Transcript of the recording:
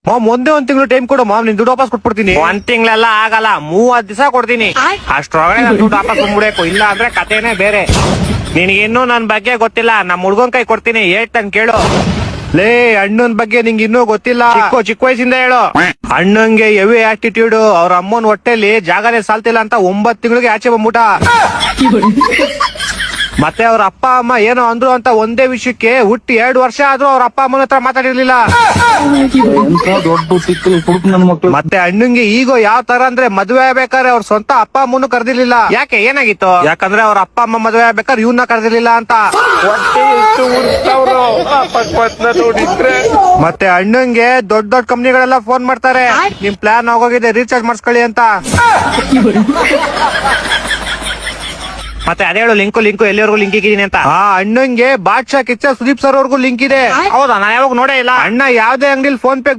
Ma'am ಒಂದೇ ಒಂದ್ ತಿಂಗಳು ಟೈಮ್ ಕೊಡು ಮಾಮ್, ನಿನ್ ದುಡ್ಡು ವಾಪಸ್ ಕೊಟ್ಬಿಡ್ತೀನಿ. ಒಂದ್ ತಿಂಗಳೆಲ್ಲ ಆಗಲ್ಲ, 30 ದಿವಸ ಕೊಡ್ತೀನಿ. ಅಷ್ಟ್ರೊಳಗಡೆ ನನ್ ದುಡ್ಡು ವಾಪಸ್ ಬಂದ್ಬಿಡಬೇಕು, ಇಲ್ಲ ಅಂದ್ರೆ ಕಥೆನೇ ಬೇರೆ. ನಿನಗಿನ್ನೂ ನನ್ ಬಗ್ಗೆ ಗೊತ್ತಿಲ್ಲ, ನಮ್ ಹುಡ್ಗನ್ ಕೈ ಕೊಡ್ತೀನಿ, ಹೇಳ್ತಾನೆ ಕೇಳು. ಲೇ ಅಣ್ಣನ್ ಬಗ್ಗೆ ನಿಂಗೆ ಇನ್ನೂ ಗೊತ್ತಿಲ್ಲ. ಚಿಕ್ಕ ವಯಸ್ಸಿಂದ ಹೇಳು. ಅಣ್ಣಂಗೆ ಹೆವಿ ಆಟಿಟ್ಯೂಡ್. ಅವ್ರ ಅಮ್ಮನ್ ಹೊಟ್ಟೆಲಿ ಜಾಗನೇ ಸಾಲ್ತಿಲ್ಲ ಅಂತ 9 ತಿಂಗಳಿಗೆ ಆಚೆ ಬಂದ್ಬಿಟ. ಮತ್ತೆ ಅವ್ರ ಅಪ್ಪ ಅಮ್ಮ ಏನೋ ಅಂದ್ರು ಅಂತ ಒಂದೇ ವಿಷಯಕ್ಕೆ ಹುಟ್ಟಿ 2 ವರ್ಷ ಆದ್ರೂ ಅವ್ರ ಅಪ್ಪ ಅಮ್ಮನ ಹತ್ರ ಮಾತಾಡಿರ್ಲಿಲ್ಲ. ಮತ್ತೆ ಅಣ್ಣಂಗೆ ಈಗ ಯಾವ ತರ ಅಂದ್ರೆ ಮದ್ವೆ ಆಗ್ಬೇಕಾದ್ರೆ ಅವ್ರ ಸ್ವಂತ ಅಪ್ಪ ಅಮ್ಮನು ಕರ್ದಿರ್ಲಿಲ್ಲ. ಯಾಕೆ, ಏನಾಗಿತ್ತು? ಯಾಕಂದ್ರೆ ಅವ್ರ ಅಪ್ಪ ಅಮ್ಮ ಮದ್ವೆ ಆಗ್ಬೇಕಾದ್ರೆ ಇವ್ನ ಕರ್ದಿರ್ಲಿಲ್ಲ ಅಂತ. ಮತ್ತೆ ಅಣ್ಣಂಗೆ ದೊಡ್ಡ ದೊಡ್ಡ ಕಂಪ್ನಿಗಳೆಲ್ಲ ಫೋನ್ ಮಾಡ್ತಾರೆ, ನಿಮ್ ಪ್ಲಾನ್ ಆಗೋಗಿದೆ ರೀಚಾರ್ಜ್ ಮಾಡಿಸ್ಕೊಳ್ಳಿ ಅಂತ. ಮತ್ತೆ ಅದೇ ಹೇಳು, ಲಿಂಕು ಎಲ್ಲಿವರೆಗೂ ಲಿಂಕ್ ಇದ್ದೀನಿ ಅಂತ. ಆ ಅಣ್ಣಂಗೆ ಬಾದ್ಶಾ ಕಿಚ್ಚ ಸುದೀಪ್ ಸರ್ ಅವ್ರಿಗೂ ಲಿಂಕ್ ಇದೆ. ಹೌದಾ, ನಾನು ಯಾವಾಗ ನೋಡೇ ಇಲ್ಲ. ಅಣ್ಣ ಯಾವ್ದೇ ಅಂಗಡಿಲಿ ಫೋನ್ ಪೇ